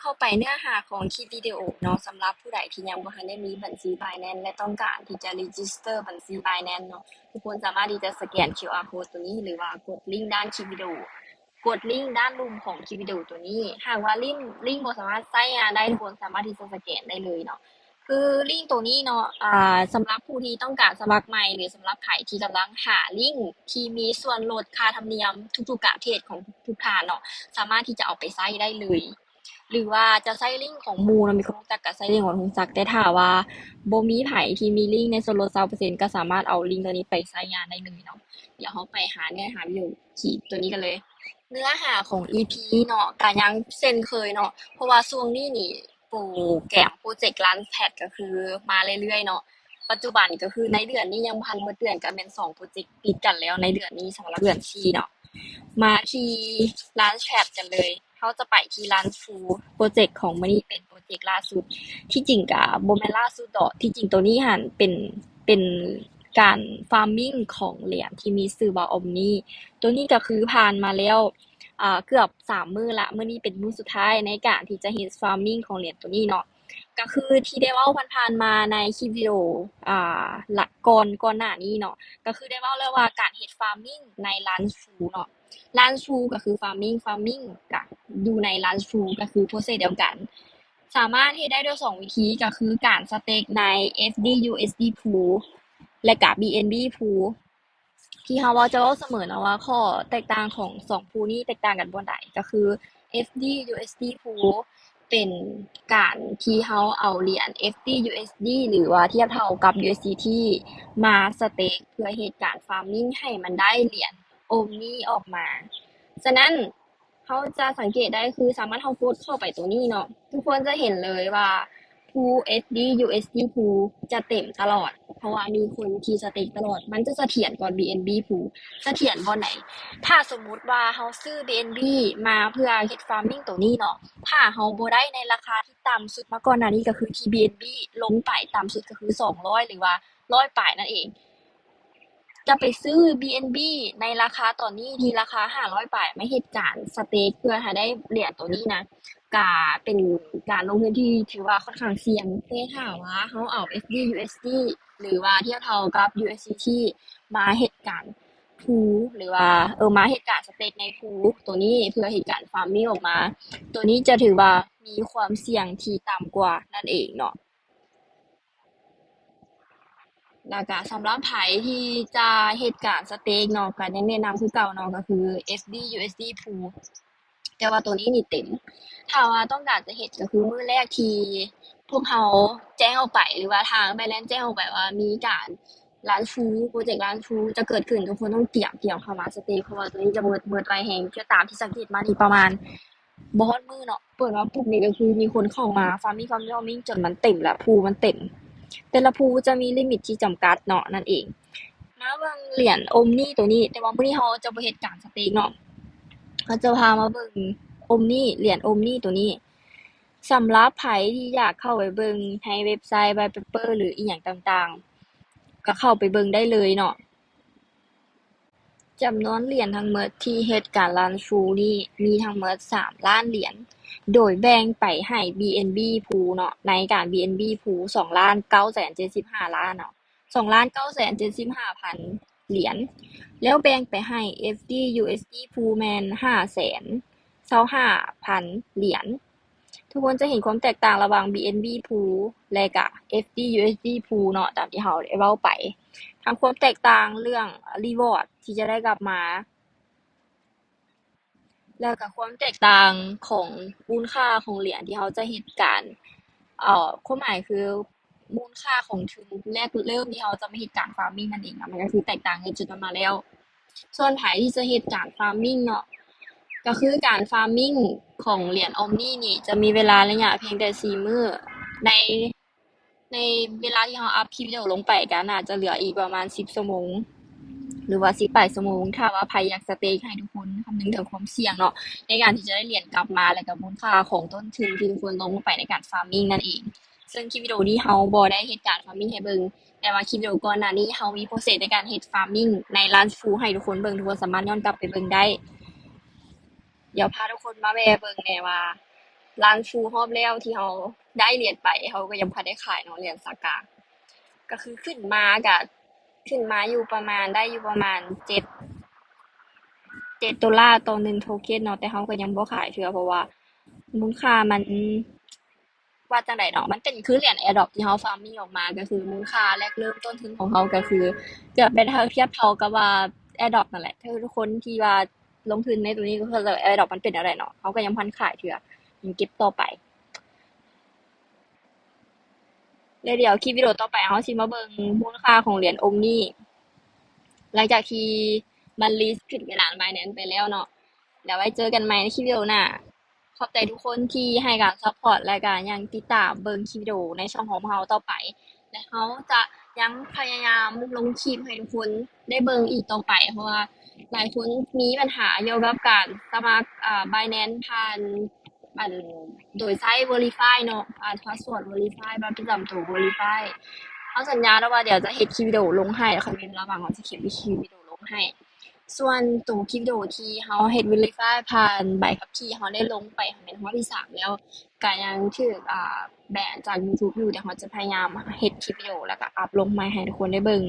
เข้าไปเนื้อหาของคลิปวิดีโอเนาะสำหรับผู้ใดที่ยังบ่ทันได้มีบัญชี Binance และต้องการที่จะ register บัญชี Binance เนาะทุกคนสามารถที่จะสแกน QR code ตัวนี้หรือว่ากดลิงก์ด้านคลิปวิดีโอกดลิงก์ด้านรูปของคลิปวิดีโอตัวนี้หากว่าลิงก์บ่สามารถใช้งานได้ทุกคนสามารถที่จะสแกนได้เลยเนาะคือลิงก์ตัวนี้เนาะสำหรับผู้ที่ต้องการสมัครใหม่หรือสำหรับใครที่กำลังหาลิงก์ที่มีส่วนลดค่าธรรมเนียมทุกๆประเทศของทุกท่านเนาะสามารถที่จะเอาไปใช้ได้เลย หรือว่าจะใช้ลิงก์ของหมู่เนาะมีคนรู้จักก็ใช้ลิงก์ของรู้จักแต่ถ้าว่าบ่มีไผที่มีลิงก์ในส่วนลด20%ก็สามารถเอาลิงก์ตัวนี้ไปใช้งานได้เลยเนาะเดี๋ยวเราไปหาเนื้อหาวิดีโอคลิปตัวนี้กันเลยเนื้อหาของ EP เนาะก็ยังเช่นเคยเนาะเพราะว่าช่วงนี้นี่โปรแกรมโปรเจกต์ Launchpad ก็คือมาเรื่อยๆเนาะปัจจุบันก็คือในเดือนนี้ยังบ่ทันหมดเดือนก็แม่น2โปรเจกต์ติดกันแล้วในเดือนนี้สำหรับเดือน4เนาะ มาที่ร้านแชทกันเลยเขาจะไปที่ร้านฟูโปรเจกต์ของมื้อนี้เป็นโปรเจกต์ล่าสุดที่จริงก็บ่แม่นล่าสุดดอกที่จริงตัวนี้หั้นเป็นการฟาร์มมิงของเหรียญที่มีชื่อว่า Omni ตัวนี้ก็คือผ่านมาแล้วเกือบ3มื้อละมื้อนี้เป็นมื้อสุดท้ายในการที่จะเฮ็ดฟาร์มมิงของเหรียญตัวนี้เนาะก็คือที่ได้เว้าผ่านๆมาในคลิปวิดีโออ่ละก่อนหน้านี้เนาะก็คือได้เว้าแล้วว่าการเฮ็ดฟาร์มมิงในร้านฟูเนาะ ร้านชูก็คือ farming ก็อยู่ในร้านชูก็คือ process เดียวกันสามารถเฮ็ดได้ด้วย2วิธีก็คือการสเต็กใน FD/USD Pool และก็ BNB Pool ที่เราจะเว้าเสมอนะว่าข้อแตกต่างของ2 pool นี้แตกต่างกันบ่ใดก็คือ FD/USD Pool เป็นการที่เราเอาเหรียญ FD/USD หรือว่าเทียบเท่ากับ USDT มาสเต็กเพื่อเฮ็ดการ farming ให้มันได้เหรียญ Omni ออกมาฉะนั้นเราจะสังเกตได้คือสามารถเรากดเข้าไปตัวนี้เนาะทุกคนจะเห็นเลยว่า Pool FD/USD Pool จะเต็มตลอดเพราะว่ามีคนที่สเต็กตลอดมันจะเสถียรกว่า BNB Pool เสถียรบ่ไหนถ้าสมมุติว่าเราซื้อ BNB มาเพื่อเฮ็ด farming ตัวนี้เนาะถ้าเราบ่ได้ในราคาที่ต่ำสุดมาก่อนหน้านี้ก็คือที่ BNB ลงไปต่ำสุดก็คือ200หรือว่า100ปลายนั่นเอง จะไปซื้อ BNB ในราคาตอนนี้ที่ราคา500บาทมาเฮ็ดการสเต็กเพื่อให้ได้เหรียญตัวนี้นะก็เป็นการลงทุนที่ถือว่าค่อนข้างเสี่ยงแต่ถ้าว่าเราเอา FD/USD หรือว่าเทียบเท่ากับ USDT มาเฮ็ดการพูลหรือว่ามาเฮ็ดการสเต็กในพูลตัวนี้เพื่อเฮ็ดการ farming ออกมาตัวนี้จะถือว่ามีความเสี่ยงที่ต่ำกว่านั่นเองเนาะ แล้วก็สำหรับไผที่จะเฮ็ดการสเต็กเนาะก็ยังแนะนำคือเก่าเนาะก็คือ FD/USD Pool แต่ว่าตัวนี้นี่เต็มถ้าว่าต้องการจะเฮ็ดก็คือมื้อแรกที่พวกเราแจ้งออกไปหรือว่าทาง Binance แจ้งออกไปว่ามีการร้านฟูโพรเจกต์ร้านฟูจะเกิดขึ้นทุกคนต้องเตรียมเข้ามาสเต็กเพราะว่าตัวนี้จะเบิดไวแรงคือตามที่สังเกตมานี่ประมาณบ่ฮอดมื้อเนาะเปิดมาปุ๊บนี่ก็คือมีคนเข้ามา farming จนมันเต็มแล้วพูลมันเต็ม แต่ละภูจะมีลิมิตที่จำกัดเนาะนั่นเองมาเบิ่งเหรียญ Omni ตัวนี้แต่ว่ามื้อนี้เราจะบ่เฮ็ดการสเต็กเนาะเราจะพามาเบิ่ง Omni เหรียญ Omni ตัวนี้สำหรับไผที่อยากเข้าไปเบิ่งในเว็บไซต์ White Paper หรืออิหยังต่างๆก็เข้าไปเบิ่งได้เลยเนาะจำนวนเหรียญทั้งหมดที่เฮ็ดการรันทรูนี่มีทั้งหมด3ล้านเหรียญโดยแบ่งไปให้ BNB Pool เนาะในการ BNB Pool 2,975,000,000เนาะ2,975,000เหรียญแล้วแบ่งไปให้ FD/USD Pool แม่น525,000เหรียญทุกคนจะเห็นความแตกต่างระหว่าง BNB Pool และก็ FD/USD Pool เนาะตามที่เราได้เว้าไป ทั้งความแตกต่างเรื่อง reward ที่จะได้กลับมาแล้วก็ความแตกต่างของมูลค่าของเหรียญที่เราจะเฮ็ดการความหมายคือมูลค่าของทุนแรกเริ่มที่เราจะมาเฮ็ดการ farming นั่นเองอะมันก็คือแตกต่างกันจุดนั้นมาแล้วส่วนไผที่จะเฮ็ดการ farming เนาะก็คือการ farming ของเหรียญ Omni นี่จะมีเวลาระยะเพียงแต่4มื้อในในเวลาที่เราอัปคลิปวิดีโอลงไปก็น่าจะเหลืออีกประมาณ10ชั่วโมง หรือว่าสิปลายชั่วโมงถ้าว่าไผอยากสเต็กให้ทุกคนคำนึงถึงความเสี่ยงเนาะในการที่จะได้เหรียญกลับมาและก็มูลค่าของต้นทุนที่ทุกคนลงลงไปในการ farming นั่นเองซึ่งคลิปวิดีโอนี้เราบ่ได้เฮ็ดการ farming ให้เบิ่งแต่ว่าคลิปวิดีโอก่อนหน้านี้เรามี process ในการเฮ็ด farming ในร้านฟูให้ทุกคนเบิ่งทุกคนสามารถย้อนกลับไปเบิ่งได้เดี๋ยวพาทุกคนมาแวะเบิ่งแหน่ว่า ร้านฟูรอบแล้วที่เราได้เหรียญไปเขาก็ยังพอได้ขายเนาะเหรียญสากาก็คือขึ้นมาอยู่ประมาณได้อยู่ประมาณ$7ต่อ1โทเค็นเนาะแต่เราก็ยังบ่ขายเทื่อเพราะว่ามูลค่ามันว่าจั่งใดเนาะมันเป็นคือเหรียญ Airdrop ที่เรา farming ออกมาก็คือมูลค่าแรกเริ่มต้นทุนของเราก็คือเกือบได้เทียบเท่ากับว่า Airdrop นั่นแหละทุกคนที่ว่าลงทุนในตัวนี้ก็คือ Airdrop มันเป็นอะไรเนาะเราก็ยังพันขายเทื่อยังเก็บต่อไป แล้วเดี๋ยวคลิปวิดีโอต่อไปเราสิมาเบิ่งมูลค่าของเหรียญองค์นี้หลังจากที่มันลิสต์ขึ้นกระดาน Binance ไปแล้วเนาะแล้วไว้เจอกันใหม่ในคลิปวิดีโอหน้าขอบใจทุกคนที่ให้การซัพพอร์ตและก็ยังติดตามเบิ่งคลิปวิดีโอในช่องของเราต่อไปและเราจะยังพยายามลงคลิปให้ทุกคนได้เบิ่งอีกต่อไปเพราะว่าหลายคนมีปัญหาเกี่ยวกับการสมัครBinance ผ่านอันโดยใช้ Verify เนาะผ่าน Password Verify บัตรประจำตัว Verify เราสัญญาแล้วว่าเดี๋ยวจะเฮ็ดคลิปวิดีโอลงให้คันมีเวลาว่างเราจะเขียนคลิปวิดีโอลงให้ส่วนตัวคลิปวิดีโอที่เราเฮ็ด Verify ผ่านใบขับขี่เราได้ลงไปเป็นข้อที่3แล้วก็ยังถูกแบนจาก YouTube อยู่เดี๋ยวเราจะพยายามเฮ็ดคลิปวิดีโอแล้วก็อัปลงใหม่ให้ทุกคนได้เบิ่ง